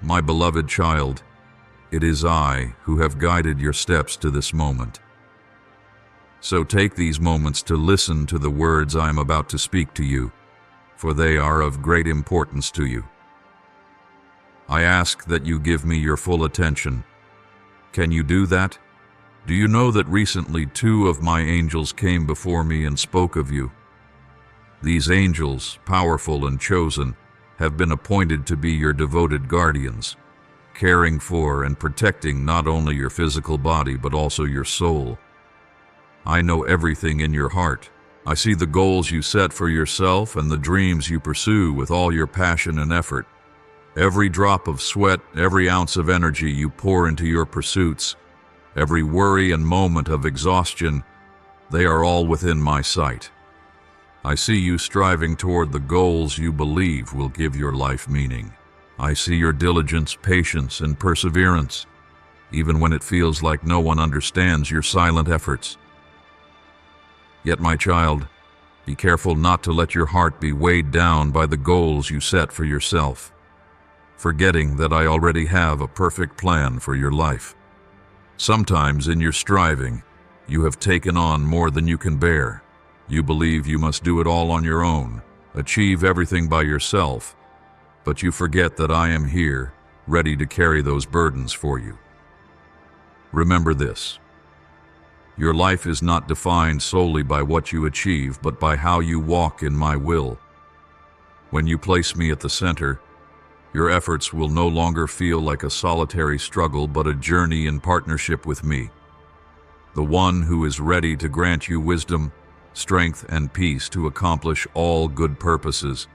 My beloved child, it is I who have guided your steps to this moment. So take these moments to listen to the words I am about to speak to you, for they are of great importance to you. I ask that you give me your full attention. Can you do that? Do you know that recently 2 of my angels came before me and spoke of you? These angels, powerful and chosen, have been appointed to be your devoted guardians, caring for and protecting not only your physical body but also your soul. I know everything in your heart. I see the goals you set for yourself and the dreams you pursue with all your passion and effort. Every drop of sweat, every ounce of energy you pour into your pursuits, every worry and moment of exhaustion, they are all within my sight. I see you striving toward the goals you believe will give your life meaning. I see your diligence, patience, and perseverance, even when it feels like no one understands your silent efforts. Yet, my child, be careful not to let your heart be weighed down by the goals you set for yourself, forgetting that I already have a perfect plan for your life. Sometimes in your striving, you have taken on more than you can bear. You believe you must do it all on your own, achieve everything by yourself, but you forget that I am here, ready to carry those burdens for you. Remember this. Your life is not defined solely by what you achieve, but by how you walk in my will. When you place me at the center, your efforts will no longer feel like a solitary struggle, but a journey in partnership with me, the one who is ready to grant you wisdom, strength, and peace to accomplish all good purposes.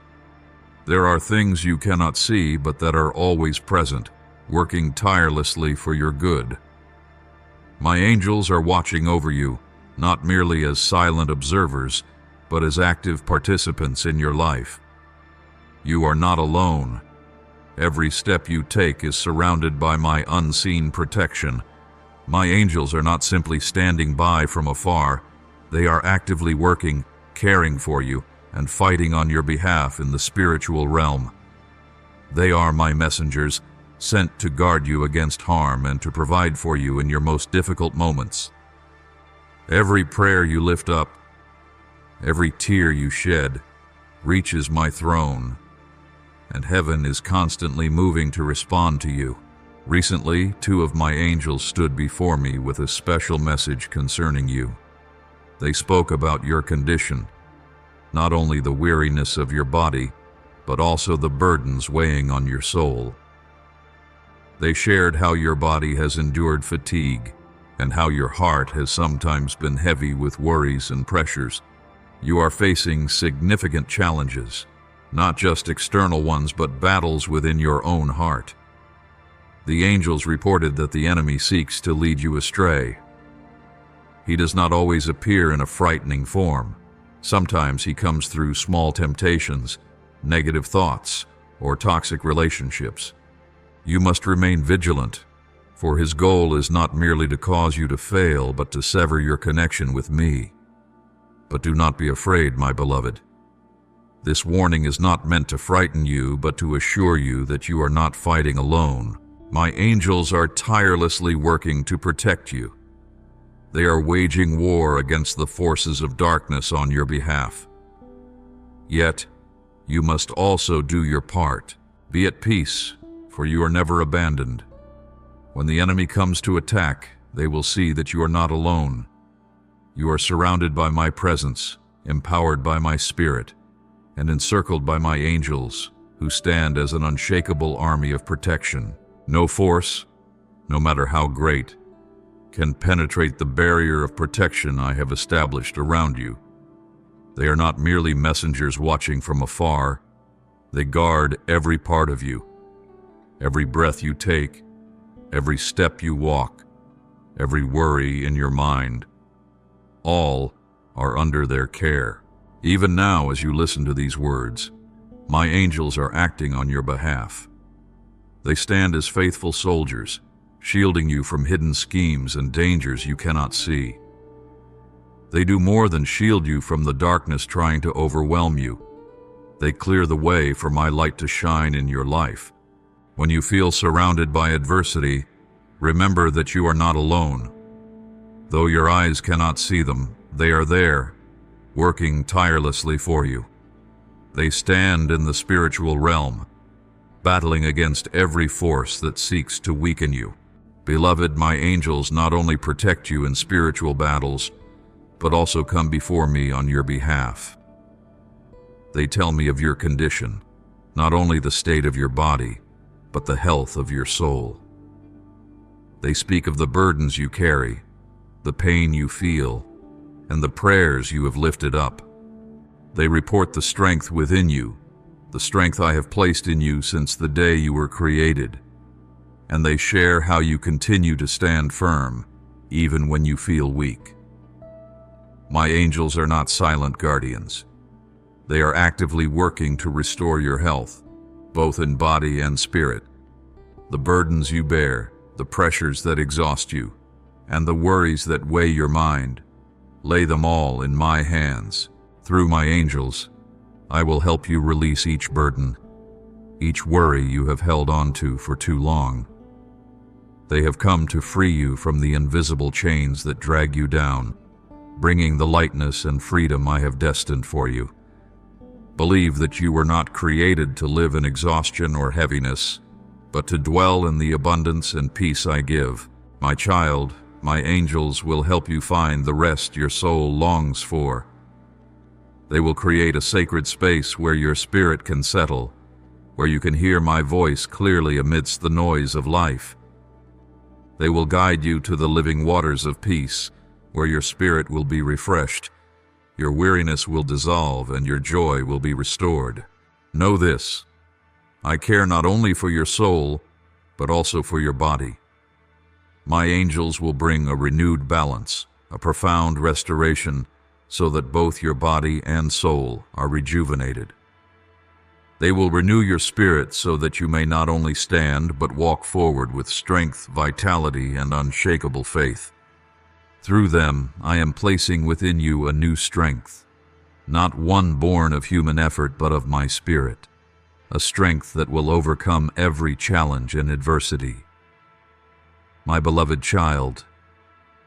There are things you cannot see, but that are always present, working tirelessly for your good. My angels are watching over you, not merely as silent observers, but as active participants in your life. You are not alone. Every step you take is surrounded by my unseen protection. My angels are not simply standing by from afar. They are actively working, caring for you, and fighting on your behalf in the spiritual realm. They are my messengers, sent to guard you against harm and to provide for you in your most difficult moments. Every prayer you lift up, every tear you shed, reaches my throne, and heaven is constantly moving to respond to you. Recently, 2 of my angels stood before me with a special message concerning you. They spoke about your condition, not only the weariness of your body, but also the burdens weighing on your soul. They shared how your body has endured fatigue and how your heart has sometimes been heavy with worries and pressures. You are facing significant challenges, not just external ones, but battles within your own heart. The angels reported that the enemy seeks to lead you astray. He does not always appear in a frightening form. Sometimes he comes through small temptations, negative thoughts, or toxic relationships. You must remain vigilant, for his goal is not merely to cause you to fail, but to sever your connection with me. But do not be afraid, my beloved. This warning is not meant to frighten you, but to assure you that you are not fighting alone. My angels are tirelessly working to protect you. They are waging war against the forces of darkness on your behalf. Yet, you must also do your part. Be at peace, for you are never abandoned. When the enemy comes to attack, they will see that you are not alone. You are surrounded by my presence, empowered by my spirit, and encircled by my angels, who stand as an unshakable army of protection. No force, no matter how great, can penetrate the barrier of protection I have established around you. They are not merely messengers watching from afar. They guard every part of you, every breath you take, every step you walk, every worry in your mind. All are under their care. Even now, as you listen to these words, my angels are acting on your behalf. They stand as faithful soldiers, shielding you from hidden schemes and dangers you cannot see. They do more than shield you from the darkness trying to overwhelm you. They clear the way for my light to shine in your life. When you feel surrounded by adversity, remember that you are not alone. Though your eyes cannot see them, they are there, working tirelessly for you. They stand in the spiritual realm, battling against every force that seeks to weaken you. Beloved, my angels not only protect you in spiritual battles, but also come before me on your behalf. They tell me of your condition, not only the state of your body, but the health of your soul. They speak of the burdens you carry, the pain you feel, and the prayers you have lifted up. They report the strength within you, the strength I have placed in you since the day you were created, and they share how you continue to stand firm, even when you feel weak. My angels are not silent guardians. They are actively working to restore your health, both in body and spirit. The burdens you bear, the pressures that exhaust you, and the worries that weigh your mind, lay them all in my hands. Through my angels, I will help you release each burden, each worry you have held on to for too long. They have come to free you from the invisible chains that drag you down, bringing the lightness and freedom I have destined for you. Believe that you were not created to live in exhaustion or heaviness, but to dwell in the abundance and peace I give. My child, my angels will help you find the rest your soul longs for. They will create a sacred space where your spirit can settle, where you can hear my voice clearly amidst the noise of life. They will guide you to the living waters of peace, where your spirit will be refreshed, your weariness will dissolve, and your joy will be restored. Know this: I care not only for your soul, but also for your body. My angels will bring a renewed balance, a profound restoration, so that both your body and soul are rejuvenated. They will renew your spirit so that you may not only stand, but walk forward with strength, vitality, and unshakable faith. Through them, I am placing within you a new strength, not one born of human effort, but of my spirit, a strength that will overcome every challenge and adversity. My beloved child,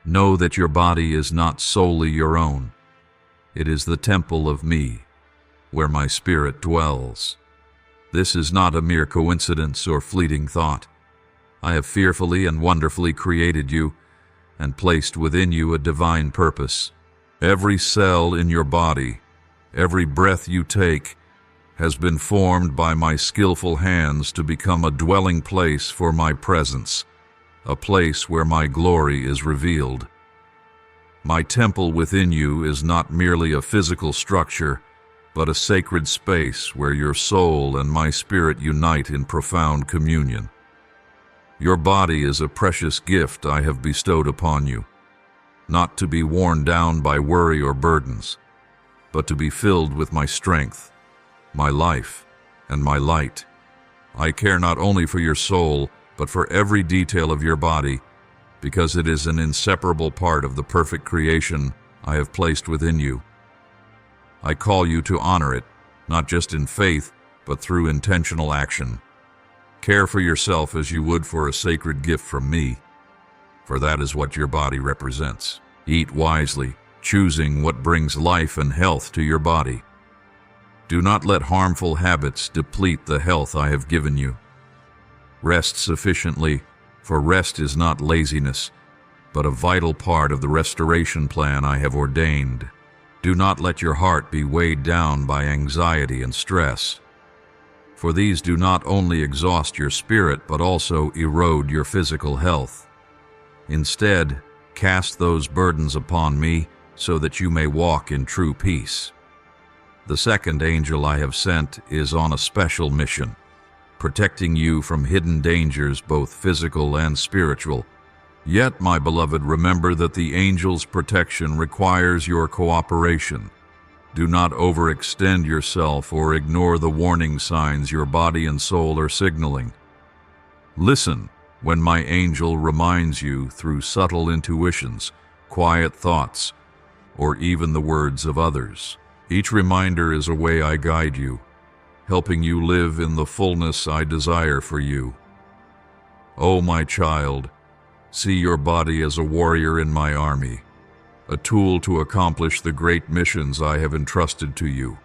know that your body is not solely your own. It is the temple of me, where my spirit dwells. This is not a mere coincidence or fleeting thought. I have fearfully and wonderfully created you and placed within you a divine purpose. Every cell in your body, every breath you take, has been formed by my skillful hands to become a dwelling place for my presence, a place where my glory is revealed. My temple within you is not merely a physical structure, but a sacred space where your soul and my spirit unite in profound communion. Your body is a precious gift I have bestowed upon you, not to be worn down by worry or burdens, but to be filled with my strength, my life, and my light. I care not only for your soul, but for every detail of your body, because it is an inseparable part of the perfect creation I have placed within you. I call you to honor it, not just in faith, but through intentional action. Care for yourself as you would for a sacred gift from me, for that is what your body represents. Eat wisely, choosing what brings life and health to your body. Do not let harmful habits deplete the health I have given you. Rest sufficiently, for rest is not laziness, but a vital part of the restoration plan I have ordained. Do not let your heart be weighed down by anxiety and stress, for these do not only exhaust your spirit but also erode your physical health. Instead, cast those burdens upon me so that you may walk in true peace. The second angel I have sent is on a special mission, protecting you from hidden dangers, both physical and spiritual. Yet, my beloved, remember that the angel's protection requires your cooperation. Do not overextend yourself or ignore the warning signs your body and soul are signaling. Listen when my angel reminds you through subtle intuitions, quiet thoughts, or even the words of others. Each reminder is a way I guide you, helping you live in the fullness I desire for you. O my child, see your body as a warrior in my army, a tool to accomplish the great missions I have entrusted to you.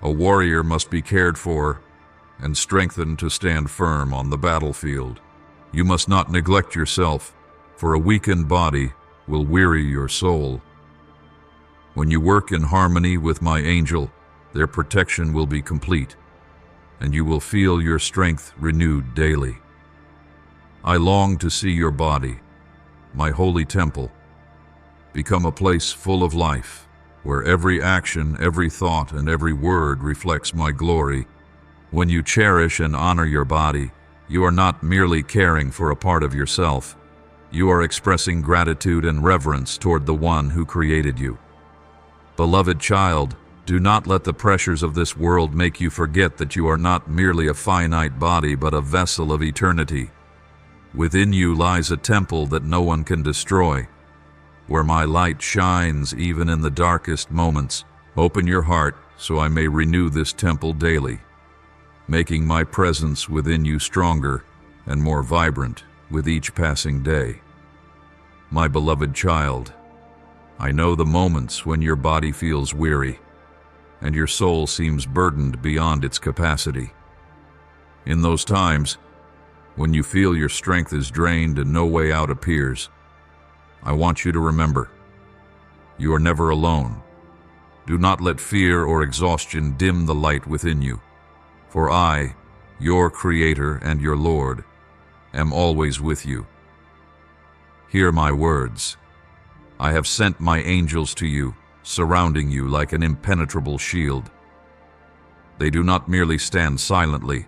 A warrior must be cared for and strengthened to stand firm on the battlefield. You must not neglect yourself, for a weakened body will weary your soul. When you work in harmony with my angel, their protection will be complete, and you will feel your strength renewed daily. I long to see your body, my holy temple, become a place full of life, where every action, every thought, and every word reflects my glory. When you cherish and honor your body, you are not merely caring for a part of yourself. You are expressing gratitude and reverence toward the one who created you. Beloved child, do not let the pressures of this world make you forget that you are not merely a finite body but a vessel of eternity. Within you lies a temple that no one can destroy, where my light shines even in the darkest moments. Open your heart so I may renew this temple daily, making my presence within you stronger and more vibrant with each passing day. My beloved child, I know the moments when your body feels weary and your soul seems burdened beyond its capacity. In those times, when you feel your strength is drained and no way out appears, I want you to remember, you are never alone. Do not let fear or exhaustion dim the light within you, for I, your Creator and your Lord, am always with you. Hear my words. I have sent my angels to you, surrounding you like an impenetrable shield. They do not merely stand silently.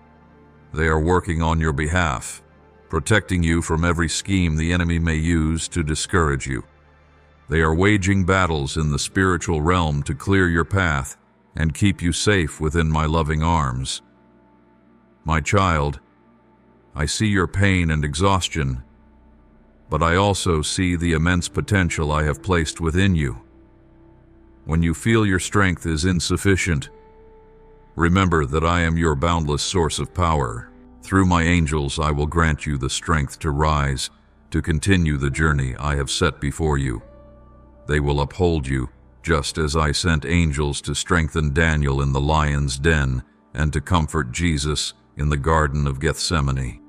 They are working on your behalf, protecting you from every scheme the enemy may use to discourage you. They are waging battles in the spiritual realm to clear your path and keep you safe within my loving arms. My child, I see your pain and exhaustion, but I also see the immense potential I have placed within you. When you feel your strength is insufficient, remember that I am your boundless source of power. Through my angels, I will grant you the strength to rise, to continue the journey I have set before you. They will uphold you, just as I sent angels to strengthen Daniel in the lion's den and to comfort Jesus in the Garden of Gethsemane.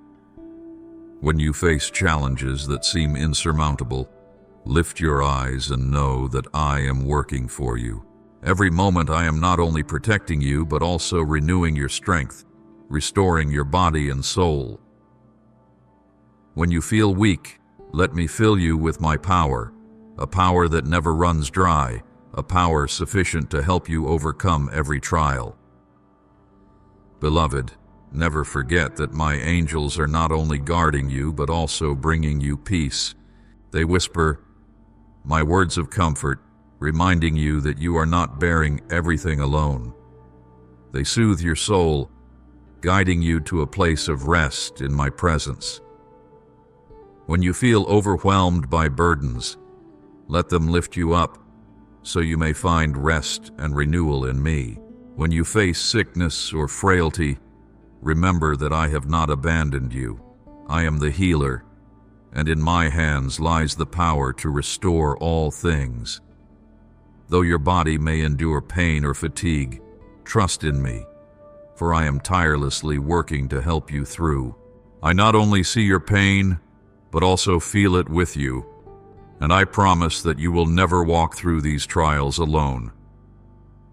When you face challenges that seem insurmountable, lift your eyes and know that I am working for you. Every moment I am not only protecting you, but also renewing your strength, restoring your body and soul. When you feel weak, let me fill you with my power, a power that never runs dry, a power sufficient to help you overcome every trial. Beloved, never forget that my angels are not only guarding you, but also bringing you peace. They whisper my words of comfort, reminding you that you are not bearing everything alone. They soothe your soul, guiding you to a place of rest in my presence. When you feel overwhelmed by burdens, let them lift you up, so you may find rest and renewal in me. When you face sickness or frailty, remember that I have not abandoned you. I am the healer, and in my hands lies the power to restore all things. Though your body may endure pain or fatigue, trust in me, for I am tirelessly working to help you through. I not only see your pain, but also feel it with you, and I promise that you will never walk through these trials alone.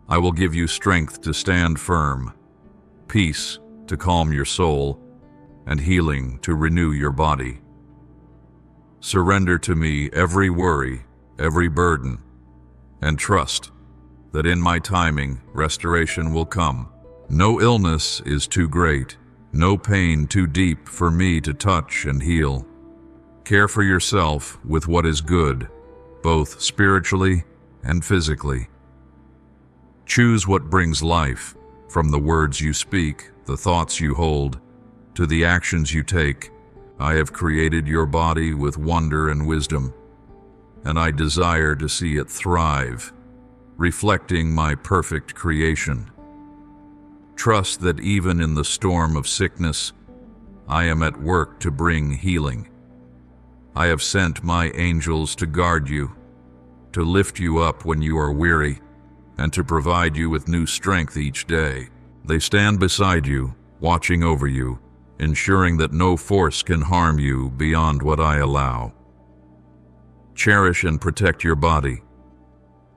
I will give you strength to stand firm, peace to calm your soul, and healing to renew your body. Surrender to me every worry, every burden, and trust that in my timing, restoration will come. No illness is too great, no pain too deep for me to touch and heal. Care for yourself with what is good, both spiritually and physically. Choose what brings life, from the words you speak, the thoughts you hold, to the actions you take. I have created your body with wonder and wisdom, and I desire to see it thrive, reflecting my perfect creation. Trust that even in the storm of sickness, I am at work to bring healing. I have sent my angels to guard you, to lift you up when you are weary, and to provide you with new strength each day. They stand beside you, watching over you, ensuring that no force can harm you beyond what I allow. Cherish and protect your body,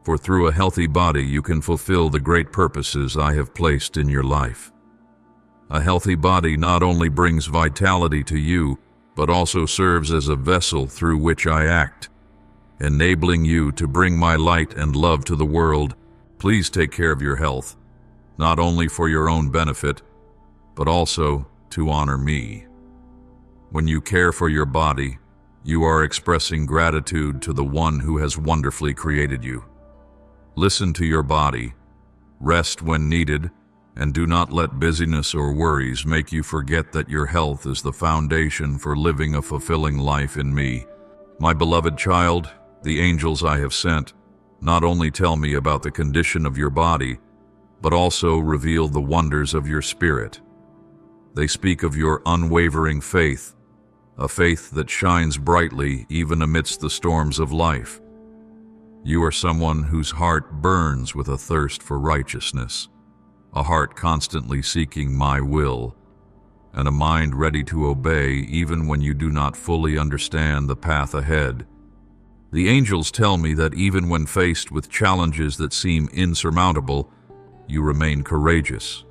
for through a healthy body you can fulfill the great purposes I have placed in your life. A healthy body not only brings vitality to you, but also serves as a vessel through which I act, enabling you to bring my light and love to the world. Please take care of your health, not only for your own benefit, but also to honor me. When you care for your body, you are expressing gratitude to the one who has wonderfully created you. Listen to your body, rest when needed, and do not let busyness or worries make you forget that your health is the foundation for living a fulfilling life in me. My beloved child, the angels I have sent not only tell me about the condition of your body, but also reveal the wonders of your spirit. They speak of your unwavering faith, a faith that shines brightly even amidst the storms of life. You are someone whose heart burns with a thirst for righteousness, a heart constantly seeking my will, and a mind ready to obey even when you do not fully understand the path ahead. The angels tell me that even when faced with challenges that seem insurmountable, you remain courageous.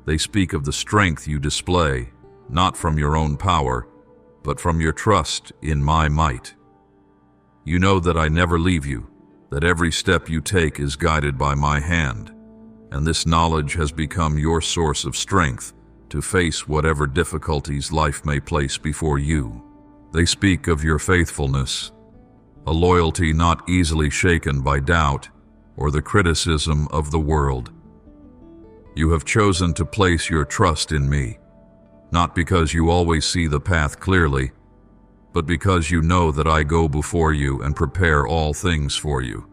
They speak of the strength you display, not from your own power, but from your trust in my might. You know that I never leave you, that every step you take is guided by my hand, and this knowledge has become your source of strength to face whatever difficulties life may place before you. They speak of your faithfulness, a loyalty not easily shaken by doubt or the criticism of the world. You have chosen to place your trust in me, not because you always see the path clearly, but because you know that I go before you and prepare all things for you.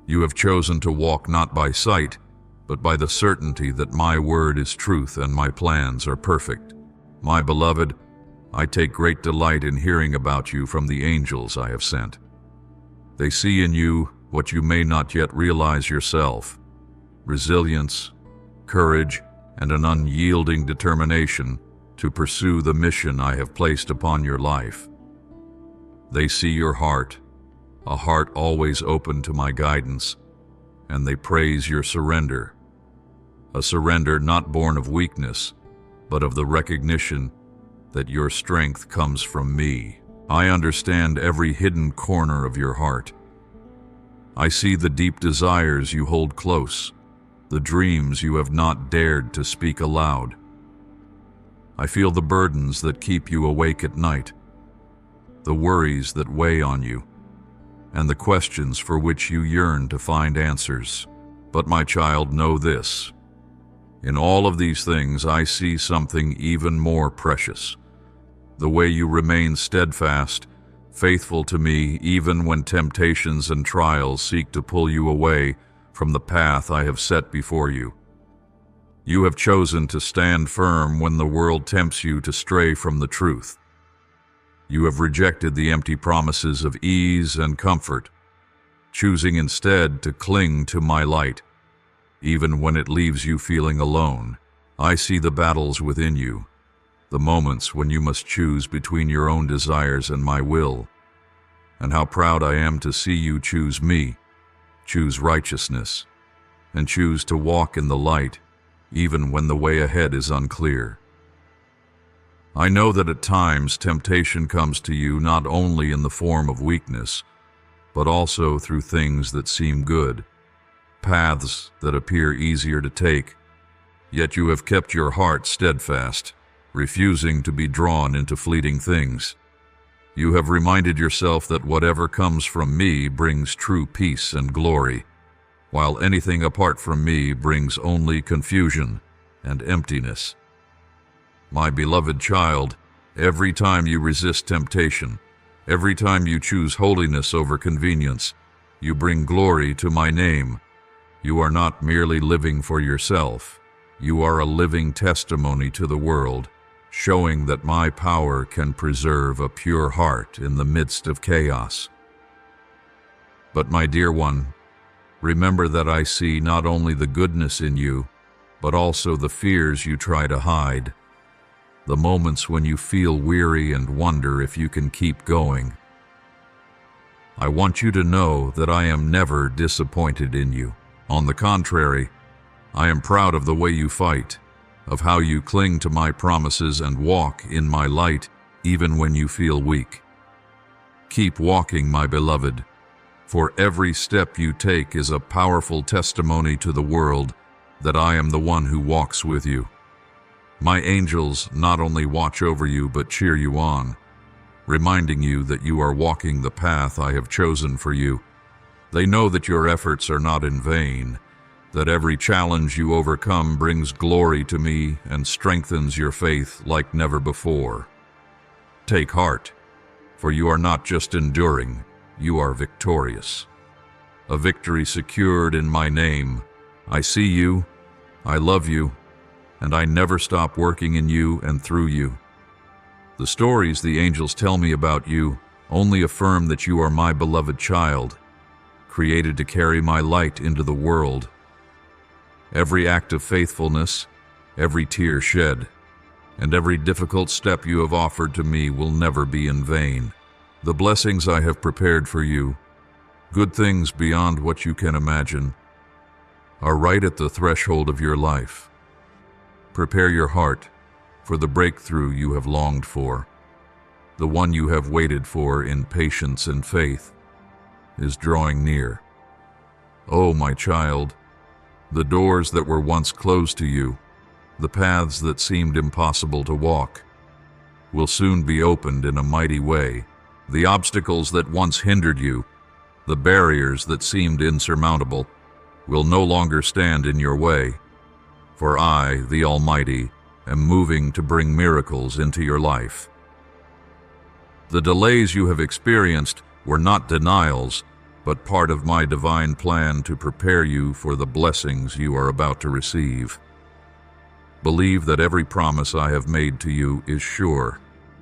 You have chosen to walk not by sight, but by the certainty that my word is truth and my plans are perfect. My beloved, I take great delight in hearing about you from the angels I have sent. They see in you what you may not yet realize yourself: resilience, courage, and an unyielding determination to pursue the mission I have placed upon your life. They see your heart, a heart always open to my guidance, and they praise your surrender, a surrender not born of weakness, but of the recognition that your strength comes from me. I understand every hidden corner of your heart. I see the deep desires you hold close, the dreams you have not dared to speak aloud. I feel the burdens that keep you awake at night, the worries that weigh on you, and the questions for which you yearn to find answers. But my child, know this: in all of these things I see something even more precious. The way you remain steadfast, faithful to me even when temptations and trials seek to pull you away from the path I have set before you. You have chosen to stand firm when the world tempts you to stray from the truth. You have rejected the empty promises of ease and comfort, choosing instead to cling to my light, even when it leaves you feeling alone. I see the battles within you, the moments when you must choose between your own desires and my will, and how proud I am to see you choose me, choose righteousness, and choose to walk in the light, even when the way ahead is unclear. I know that at times temptation comes to you not only in the form of weakness, but also through things that seem good, paths that appear easier to take, yet you have kept your heart steadfast, refusing to be drawn into fleeting things. You have reminded yourself that whatever comes from me brings true peace and glory, while anything apart from me brings only confusion and emptiness. My beloved child, every time you resist temptation, every time you choose holiness over convenience, you bring glory to my name. You are not merely living for yourself. You are a living testimony to the world, showing that my power can preserve a pure heart in the midst of chaos. But my dear one, remember that I see not only the goodness in you, but also the fears you try to hide, the moments when you feel weary and wonder if you can keep going. I want you to know that I am never disappointed in you. On the contrary, I am proud of the way you fight, of how you cling to my promises and walk in my light even when you feel weak. Keep walking, my beloved, for every step you take is a powerful testimony to the world that I am the one who walks with you. My angels not only watch over you but cheer you on, reminding you that you are walking the path I have chosen for you. They know that your efforts are not in vain, that every challenge you overcome brings glory to me and strengthens your faith like never before. Take heart, for you are not just enduring, you are victorious. A victory secured in my name. I see you, I love you, and I never stop working in you and through you. The stories the angels tell me about you only affirm that you are my beloved child, created to carry my light into the world. Every act of faithfulness, every tear shed, and every difficult step you have offered to me will never be in vain. The blessings I have prepared for you, good things beyond what you can imagine, are right at the threshold of your life. Prepare your heart for the breakthrough you have longed for. The one you have waited for in patience and faith is drawing near. Oh, my child, the doors that were once closed to you, the paths that seemed impossible to walk, will soon be opened in a mighty way. The obstacles that once hindered you, the barriers that seemed insurmountable, will no longer stand in your way. For I, the Almighty, am moving to bring miracles into your life. The delays you have experienced were not denials, but part of my divine plan to prepare you for the blessings you are about to receive. Believe that every promise I have made to you is sure.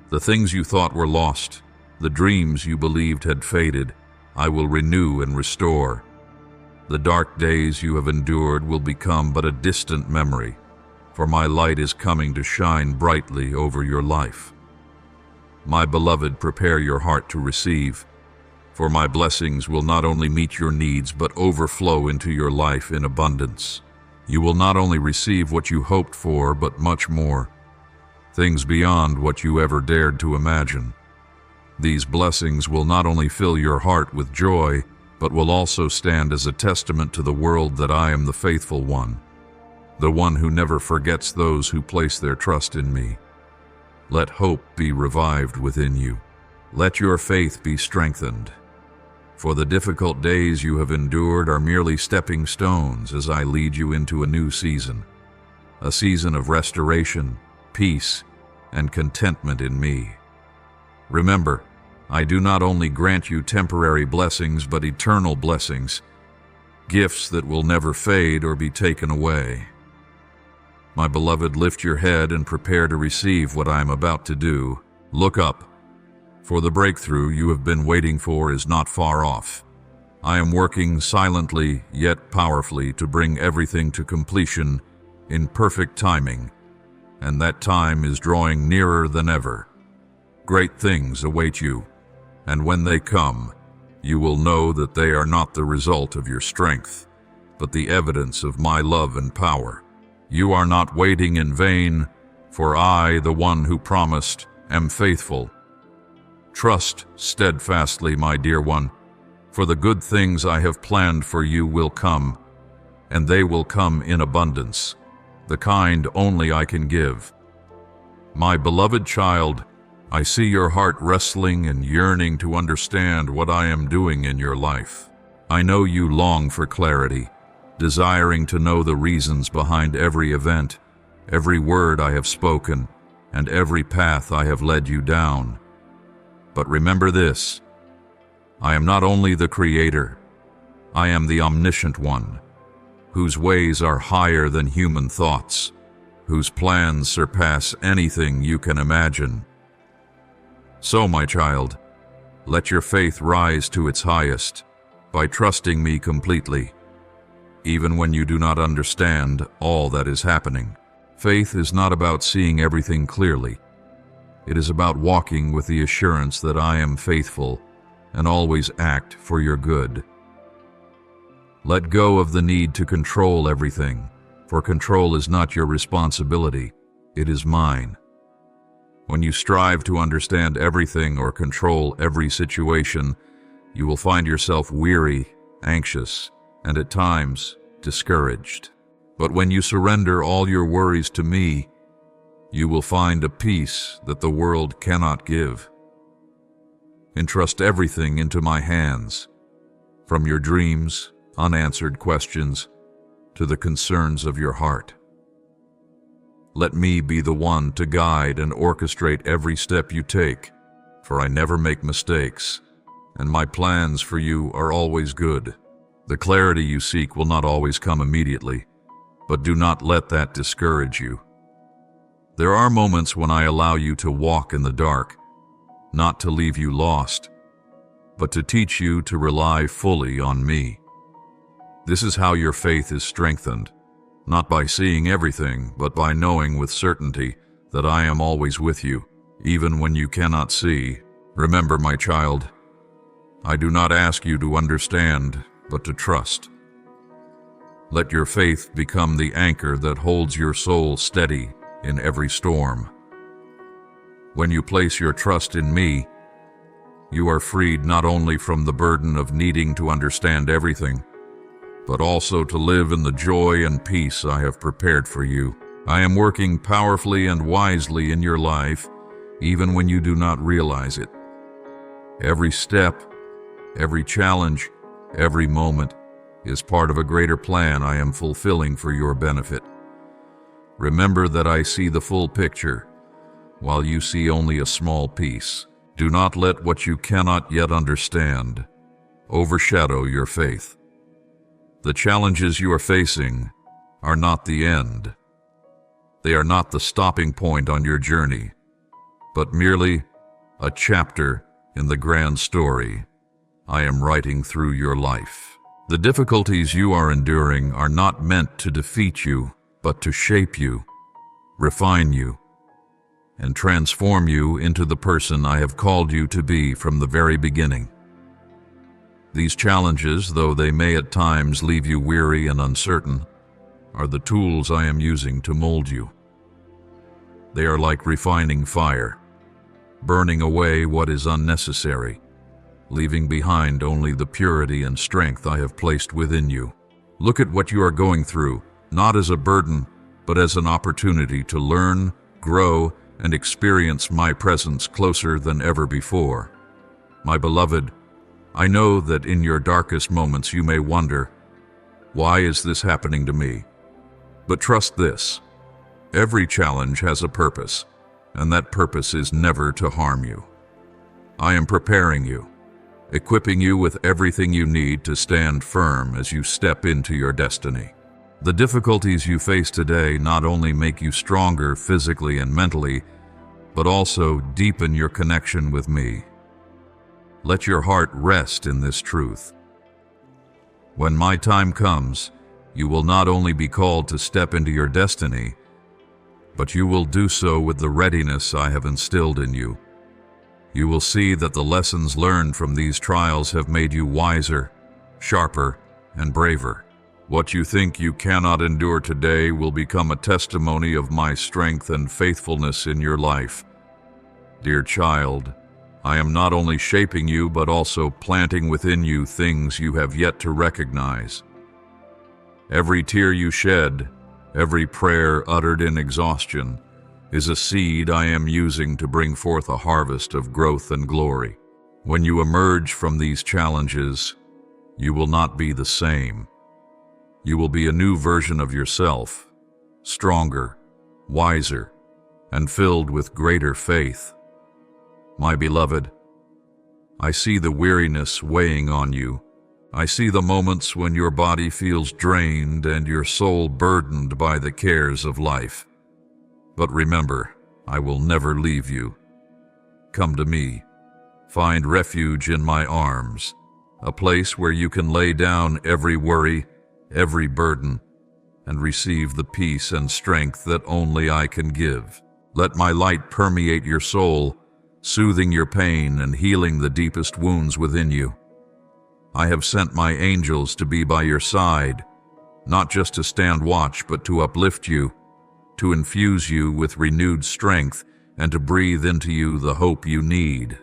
The things you thought were lost, the dreams you believed had faded, I will renew and restore. The dark days you have endured will become but a distant memory, for my light is coming to shine brightly over your life. My beloved, prepare your heart to receive, for my blessings will not only meet your needs but overflow into your life in abundance. You will not only receive what you hoped for, but much more, things beyond what you ever dared to imagine. These blessings will not only fill your heart with joy, but will also stand as a testament to the world that I am the faithful one, the one who never forgets those who place their trust in me. Let hope be revived within you. Let your faith be strengthened. For the difficult days you have endured are merely stepping stones as I lead you into a new season, a season of restoration, peace, and contentment in me. Remember, I do not only grant you temporary blessings, but eternal blessings, gifts that will never fade or be taken away. My beloved, lift your head and prepare to receive what I am about to do. Look up, for the breakthrough you have been waiting for is not far off. I am working silently yet powerfully to bring everything to completion in perfect timing, and that time is drawing nearer than ever. Great things await you, and when they come, you will know that they are not the result of your strength, but the evidence of my love and power. You are not waiting in vain, for I, the one who promised, am faithful. Trust steadfastly, my dear one, for the good things I have planned for you will come, and they will come in abundance, the kind only I can give. My beloved child, I see your heart wrestling and yearning to understand what I am doing in your life. I know you long for clarity, desiring to know the reasons behind every event, every word I have spoken, and every path I have led you down. But remember this: I am not only the Creator, I am the Omniscient One. whose ways are higher than human thoughts, whose plans surpass anything you can imagine. So, my child, let your faith rise to its highest by trusting me completely, even when you do not understand all that is happening. Faith is not about seeing everything clearly. It is about walking with the assurance that I am faithful and always act for your good. Let go of the need to control everything, for control is not your responsibility, it is mine. When you strive to understand everything or control every situation, you will find yourself weary, anxious, and at times discouraged. But when you surrender all your worries to me, you will find a peace that the world cannot give. Entrust everything into my hands, from your dreams, unanswered questions, to the concerns of your heart. Let me be the one to guide and orchestrate every step you take, for I never make mistakes, and my plans for you are always good. The clarity you seek will not always come immediately, but do not let that discourage you. There are moments when I allow you to walk in the dark, not to leave you lost, but to teach you to rely fully on me. This is how your faith is strengthened, not by seeing everything, but by knowing with certainty that I am always with you, even when you cannot see. Remember, my child, I do not ask you to understand, but to trust. Let your faith become the anchor that holds your soul steady in every storm. When you place your trust in me, you are freed not only from the burden of needing to understand everything, but also to live in the joy and peace I have prepared for you. I am working powerfully and wisely in your life, even when you do not realize it. Every step, every challenge, every moment is part of a greater plan I am fulfilling for your benefit. Remember that I see the full picture, while you see only a small piece. Do not let what you cannot yet understand overshadow your faith. The challenges you are facing are not the end. They are not the stopping point on your journey, but merely a chapter in the grand story I am writing through your life. The difficulties you are enduring are not meant to defeat you, but to shape you, refine you, and transform you into the person I have called you to be from the very beginning. These challenges, though they may at times leave you weary and uncertain, are the tools I am using to mold you. They are like refining fire, burning away what is unnecessary, leaving behind only the purity and strength I have placed within you. Look at what you are going through, not as a burden, but as an opportunity to learn, grow, and experience my presence closer than ever before. My beloved, I know that in your darkest moments you may wonder, why is this happening to me? But trust this, every challenge has a purpose, and that purpose is never to harm you. I am preparing you, equipping you with everything you need to stand firm as you step into your destiny. The difficulties you face today not only make you stronger physically and mentally, but also deepen your connection with me. Let your heart rest in this truth. When my time comes, you will not only be called to step into your destiny, but you will do so with the readiness I have instilled in you. You will see that the lessons learned from these trials have made you wiser, sharper, and braver. What you think you cannot endure today will become a testimony of my strength and faithfulness in your life. Dear child, I am not only shaping you, but also planting within you things you have yet to recognize. Every tear you shed, every prayer uttered in exhaustion, is a seed I am using to bring forth a harvest of growth and glory. When you emerge from these challenges, you will not be the same. You will be a new version of yourself, stronger, wiser, and filled with greater faith. My beloved, I see the weariness weighing on you, I see the moments when your body feels drained and your soul burdened by the cares of life. But remember, I will never leave you. Come to me. Find refuge in my arms, a place where you can lay down every worry, every burden, and receive the peace and strength that only I can give. Let my light permeate your soul, soothing your pain and healing the deepest wounds within you. I have sent my angels to be by your side, not just to stand watch, but to uplift you, to infuse you with renewed strength, and to breathe into you the hope you need.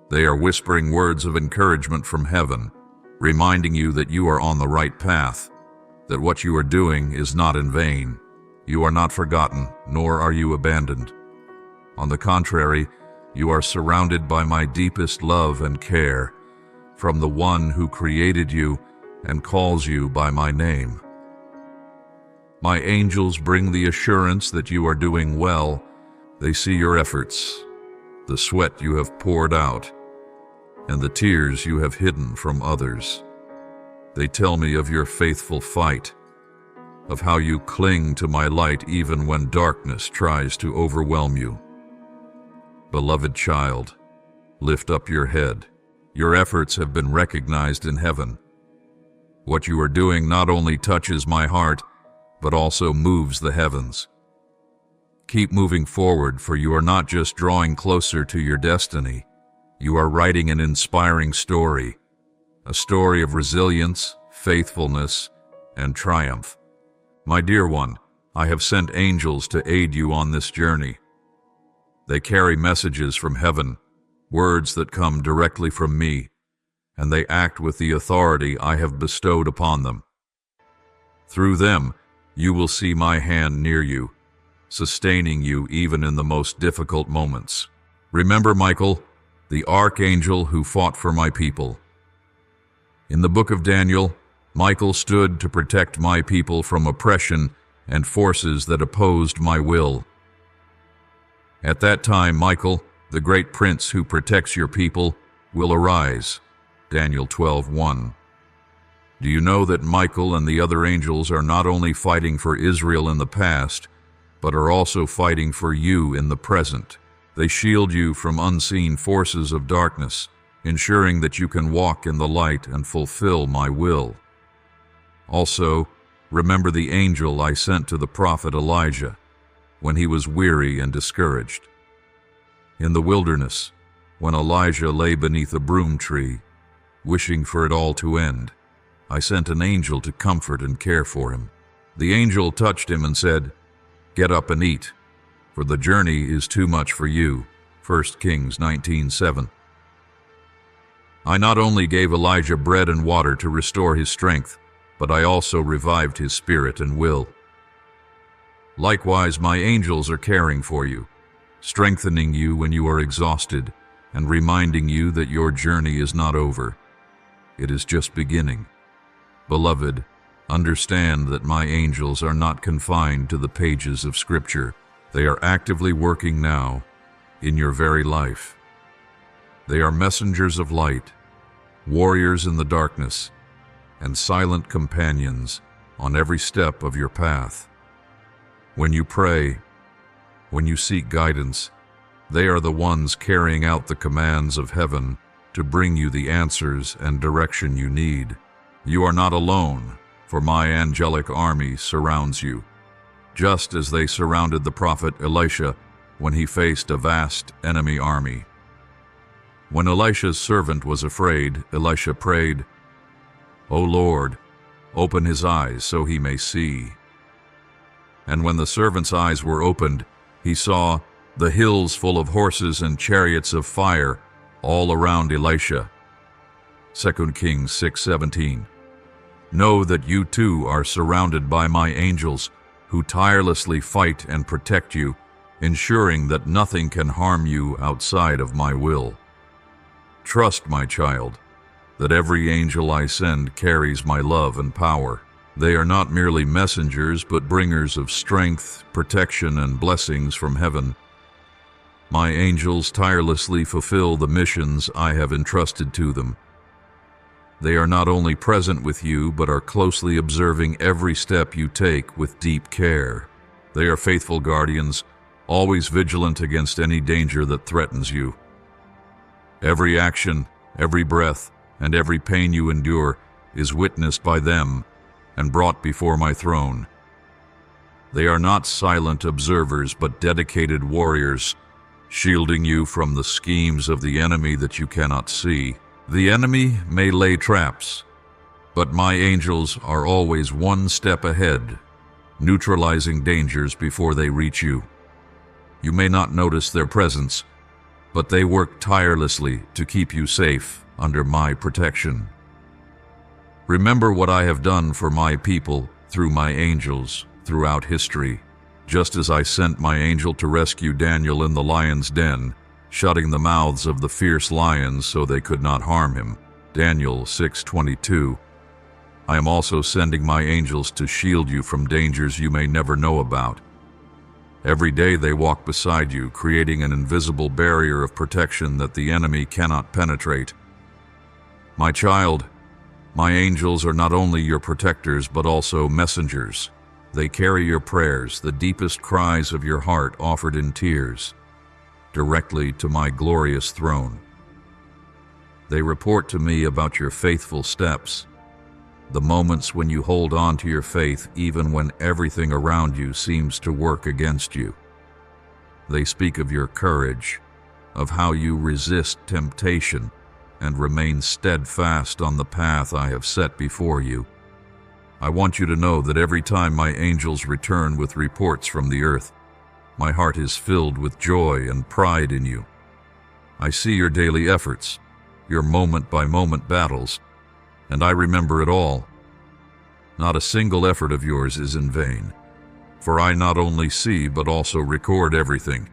They are whispering words of encouragement from heaven, reminding you that you are on the right path, that what you are doing is not in vain. You are not forgotten, nor are you abandoned. On the contrary, you are surrounded by my deepest love and care, from the one who created you and calls you by my name. My angels bring the assurance that you are doing well. They see your efforts, the sweat you have poured out, and the tears you have hidden from others. They tell me of your faithful fight, of how you cling to my light even when darkness tries to overwhelm you. Beloved child, lift up your head. Your efforts have been recognized in heaven. What you are doing not only touches my heart, but also moves the heavens. Keep moving forward, for you are not just drawing closer to your destiny. You are writing an inspiring story, a story of resilience, faithfulness, and triumph. My dear one, I have sent angels to aid you on this journey. They carry messages from heaven, words that come directly from me, and they act with the authority I have bestowed upon them. Through them, you will see my hand near you, sustaining you even in the most difficult moments. Remember Michael, the archangel who fought for my people. In the book of Daniel, Michael stood to protect my people from oppression and forces that opposed my will. At that time, Michael, the great prince who protects your people, will arise. Daniel 12:1. Do you know that Michael and the other angels are not only fighting for Israel in the past, but are also fighting for you in the present? They shield you from unseen forces of darkness, ensuring that you can walk in the light and fulfill my will. Also, remember the angel I sent to the prophet Elijah when he was weary and discouraged. In the wilderness, when Elijah lay beneath a broom tree, wishing for it all to end, I sent an angel to comfort and care for him. The angel touched him and said, "Get up and eat, for the journey is too much for you." 1 Kings 19:7. I not only gave Elijah bread and water to restore his strength, but I also revived his spirit and will. Likewise, my angels are caring for you, strengthening you when you are exhausted, and reminding you that your journey is not over. It is just beginning. Beloved, understand that my angels are not confined to the pages of Scripture. They are actively working now, in your very life. They are messengers of light, warriors in the darkness, and silent companions on every step of your path. When you pray, when you seek guidance, they are the ones carrying out the commands of heaven to bring you the answers and direction you need. You are not alone, for my angelic army surrounds you, just as they surrounded the prophet Elisha when he faced a vast enemy army. When Elisha's servant was afraid, Elisha prayed, "O Lord, open his eyes so he may see." And when the servant's eyes were opened, he saw the hills full of horses and chariots of fire all around Elisha. 2 Kings 6:17. Know that you too are surrounded by my angels who tirelessly fight and protect you, ensuring that nothing can harm you outside of my will. Trust, my child, that every angel I send carries my love and power. They are not merely messengers, but bringers of strength, protection, and blessings from heaven. My angels tirelessly fulfill the missions I have entrusted to them. They are not only present with you, but are closely observing every step you take with deep care. They are faithful guardians, always vigilant against any danger that threatens you. Every action, every breath, and every pain you endure is witnessed by them and brought before my throne. They are not silent observers, but dedicated warriors, shielding you from the schemes of the enemy that you cannot see. The enemy may lay traps, but my angels are always one step ahead, neutralizing dangers before they reach you. You may not notice their presence, but they work tirelessly to keep you safe under my protection. Remember what I have done for my people through my angels throughout history. Just as I sent my angel to rescue Daniel in the lion's den, shutting the mouths of the fierce lions so they could not harm him. Daniel 6:22. I am also sending my angels to shield you from dangers you may never know about. Every day they walk beside you, creating an invisible barrier of protection that the enemy cannot penetrate. My child, my angels are not only your protectors but also messengers. They carry your prayers, the deepest cries of your heart offered in tears, directly to my glorious throne. They report to me about your faithful steps, the moments when you hold on to your faith even when everything around you seems to work against you. They speak of your courage, of how you resist temptation and remain steadfast on the path I have set before you. I want you to know that every time my angels return with reports from the earth, my heart is filled with joy and pride in you. I see your daily efforts, your moment-by-moment battles, and I remember it all. Not a single effort of yours is in vain, for I not only see but also record everything,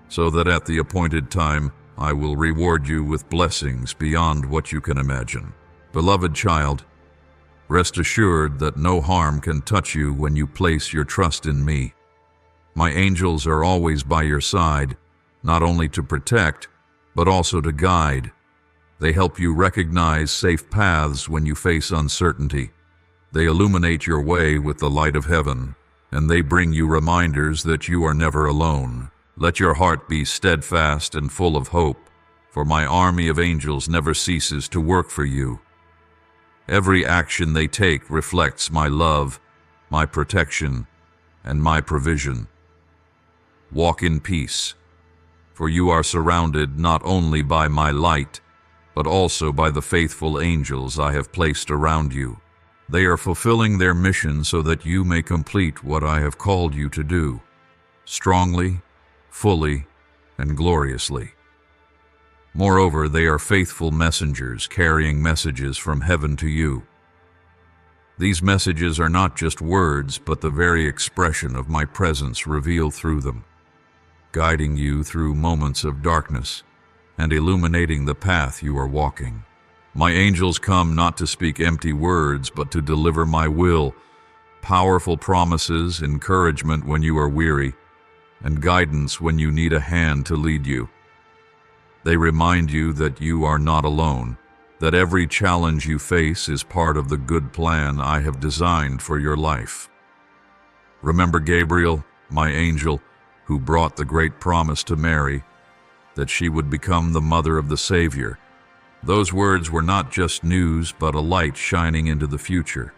so that at the appointed time I will reward you with blessings beyond what you can imagine. Beloved child, rest assured that no harm can touch you when you place your trust in me. My angels are always by your side, not only to protect, but also to guide. They help you recognize safe paths when you face uncertainty. They illuminate your way with the light of heaven, and they bring you reminders that you are never alone. Let your heart be steadfast and full of hope, for my army of angels never ceases to work for you. Every action they take reflects my love, my protection, and my provision. Walk in peace, for you are surrounded not only by my light, but also by the faithful angels I have placed around you. They are fulfilling their mission so that you may complete what I have called you to do, strongly, fully, and gloriously. Moreover, they are faithful messengers carrying messages from heaven to you. These messages are not just words, but the very expression of my presence revealed through them, guiding you through moments of darkness and illuminating the path you are walking. My angels come not to speak empty words, but to deliver my will, powerful promises, encouragement when you are weary, and guidance when you need a hand to lead you. They remind you that you are not alone, that every challenge you face is part of the good plan I have designed for your life. Remember Gabriel, my angel, who brought the great promise to Mary, that she would become the mother of the Savior. Those words were not just news, but a light shining into the future,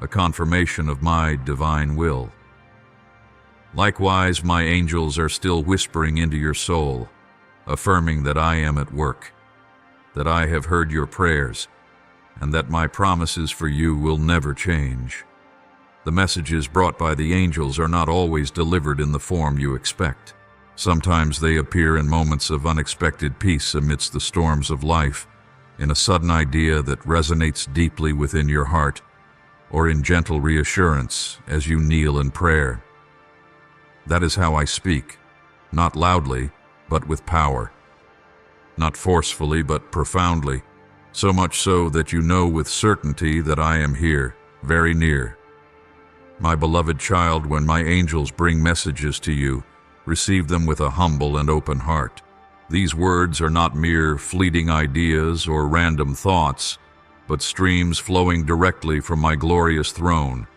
a confirmation of my divine will. Likewise, my angels are still whispering into your soul, affirming that I am at work, that I have heard your prayers, and that my promises for you will never change. The messages brought by the angels are not always delivered in the form you expect. Sometimes they appear in moments of unexpected peace amidst the storms of life, in a sudden idea that resonates deeply within your heart, or in gentle reassurance as you kneel in prayer. That is how I speak, not loudly, but with power. Not forcefully, but profoundly, so much so that you know with certainty that I am here, very near. My beloved child, when my angels bring messages to you, receive them with a humble and open heart. These words are not mere fleeting ideas or random thoughts, but streams flowing directly from my glorious throne.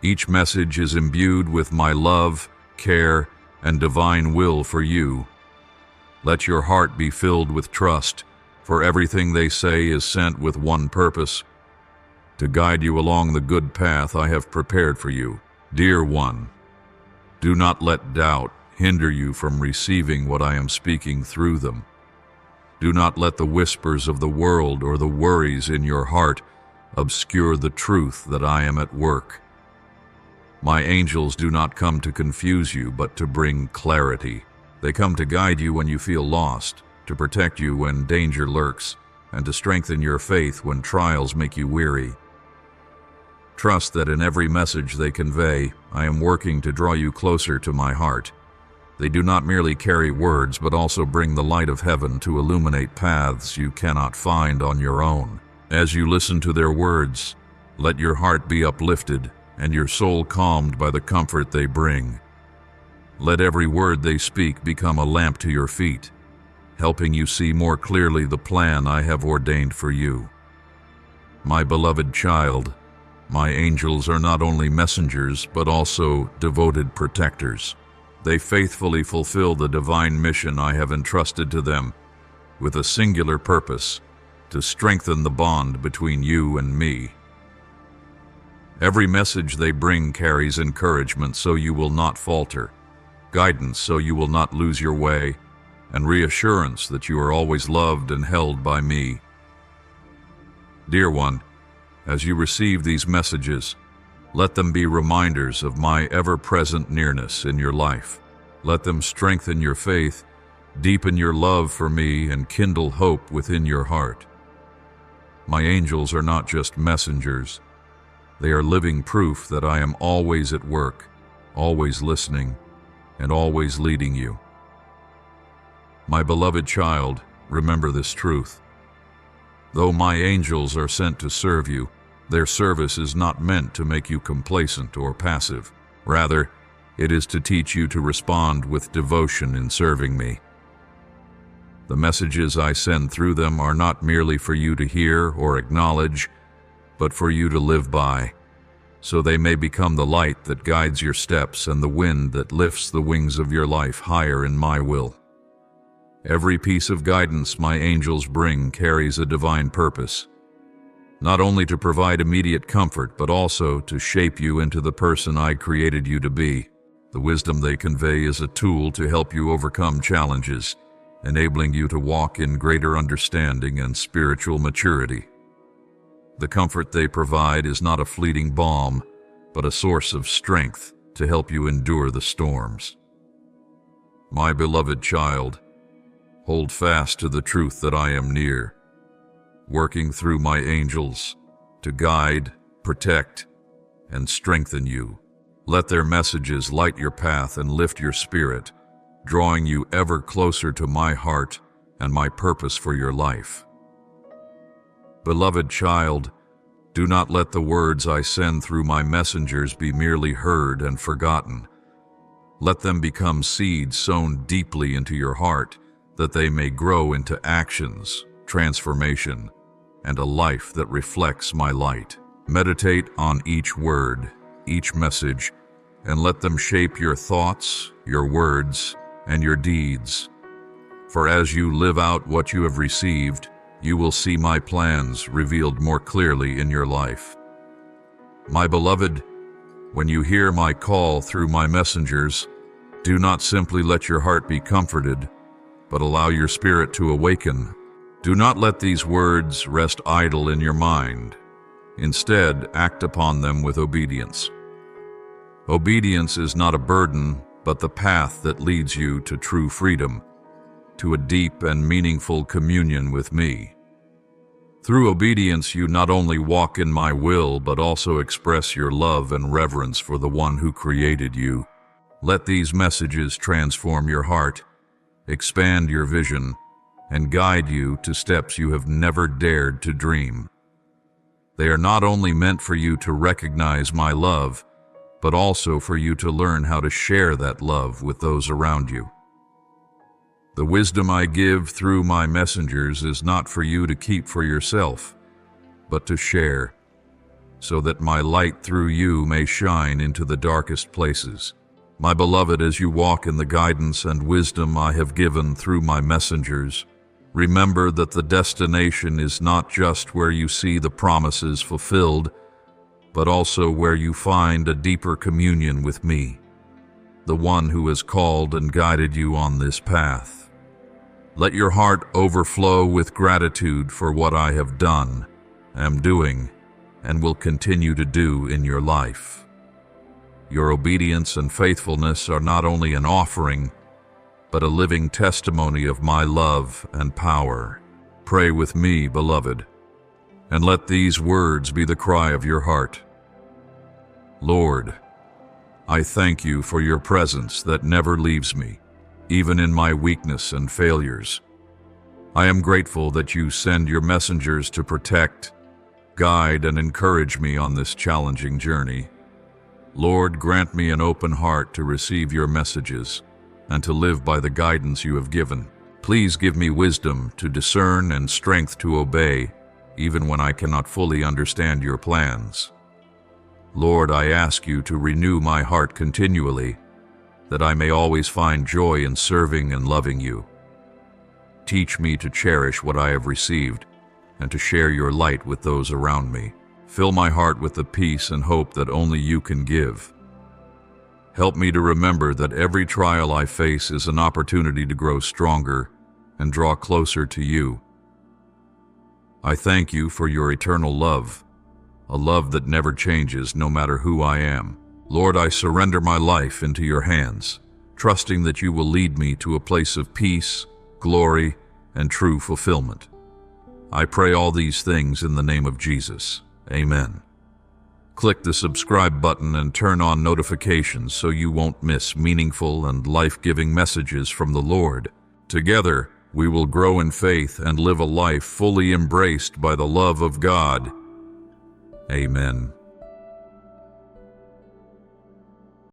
Each message is imbued with my love, care, and divine will for you. Let your heart be filled with trust, for everything they say is sent with one purpose: to guide you along the good path I have prepared for you. Dear one, do not let doubt hinder you from receiving what I am speaking through them. Do not let the whispers of the world or the worries in your heart obscure the truth that I am at work. My angels do not come to confuse you, but to bring clarity. They come to guide you when you feel lost, to protect you when danger lurks, and to strengthen your faith when trials make you weary. Trust that in every message they convey, I am working to draw you closer to my heart. They do not merely carry words, but also bring the light of heaven to illuminate paths you cannot find on your own. As you listen to their words, let your heart be uplifted and your soul calmed by the comfort they bring. Let every word they speak become a lamp to your feet, helping you see more clearly the plan I have ordained for you. My beloved child, my angels are not only messengers, but also devoted protectors. They faithfully fulfill the divine mission I have entrusted to them, with a singular purpose: to strengthen the bond between you and me. Every message they bring carries encouragement so you will not falter, guidance so you will not lose your way, and reassurance that you are always loved and held by me. Dear one, as you receive these messages, let them be reminders of my ever-present nearness in your life. Let them strengthen your faith, deepen your love for me, and kindle hope within your heart. My angels are not just messengers. They are living proof that I am always at work, always listening, and always leading you. My beloved child, remember this truth. Though my angels are sent to serve you, their service is not meant to make you complacent or passive. Rather, it is to teach you to respond with devotion in serving me. The messages I send through them are not merely for you to hear or acknowledge, but for you to live by, so they may become the light that guides your steps and the wind that lifts the wings of your life higher in my will. Every piece of guidance my angels bring carries a divine purpose, not only to provide immediate comfort, but also to shape you into the person I created you to be. The wisdom they convey is a tool to help you overcome challenges, enabling you to walk in greater understanding and spiritual maturity. The comfort they provide is not a fleeting balm, but a source of strength to help you endure the storms. My beloved child, hold fast to the truth that I am near, working through my angels to guide, protect, and strengthen you. Let their messages light your path and lift your spirit, drawing you ever closer to my heart and my purpose for your life. Beloved child, do not let the words I send through my messengers be merely heard and forgotten. Let them become seeds sown deeply into your heart, that they may grow into actions, transformation, and a life that reflects my light. Meditate on each word, each message, and let them shape your thoughts, your words, and your deeds. For as you live out what you have received, you will see my plans revealed more clearly in your life. My beloved, when you hear my call through my messengers, do not simply let your heart be comforted, but allow your spirit to awaken. Do not let these words rest idle in your mind. Instead, act upon them with obedience. Obedience is not a burden, but the path that leads you to true freedom, to a deep and meaningful communion with me. Through obedience, you not only walk in my will, but also express your love and reverence for the one who created you. Let these messages transform your heart, expand your vision, and guide you to steps you have never dared to dream. They are not only meant for you to recognize my love, but also for you to learn how to share that love with those around you. The wisdom I give through my messengers is not for you to keep for yourself, but to share, so that my light through you may shine into the darkest places. My beloved, as you walk in the guidance and wisdom I have given through my messengers, remember that the destination is not just where you see the promises fulfilled, but also where you find a deeper communion with me, the one who has called and guided you on this path. Let your heart overflow with gratitude for what I have done, am doing, and will continue to do in your life. Your obedience and faithfulness are not only an offering, but a living testimony of my love and power. Pray with me, beloved, and let these words be the cry of your heart. Lord, I thank you for your presence that never leaves me, even in my weakness and failures. I am grateful that you send your messengers to protect, guide, and encourage me on this challenging journey. Lord, grant me an open heart to receive your messages and to live by the guidance you have given. Please give me wisdom to discern and strength to obey, even when I cannot fully understand your plans. Lord, I ask you to renew my heart continually, that I may always find joy in serving and loving you. Teach me to cherish what I have received and to share your light with those around me. Fill my heart with the peace and hope that only you can give. Help me to remember that every trial I face is an opportunity to grow stronger and draw closer to you. I thank you for your eternal love, a love that never changes no matter who I am. Lord, I surrender my life into your hands, trusting that you will lead me to a place of peace, glory, and true fulfillment. I pray all these things in the name of Jesus. Amen. Click the subscribe button and turn on notifications so you won't miss meaningful and life-giving messages from the Lord. Together, we will grow in faith and live a life fully embraced by the love of God. Amen.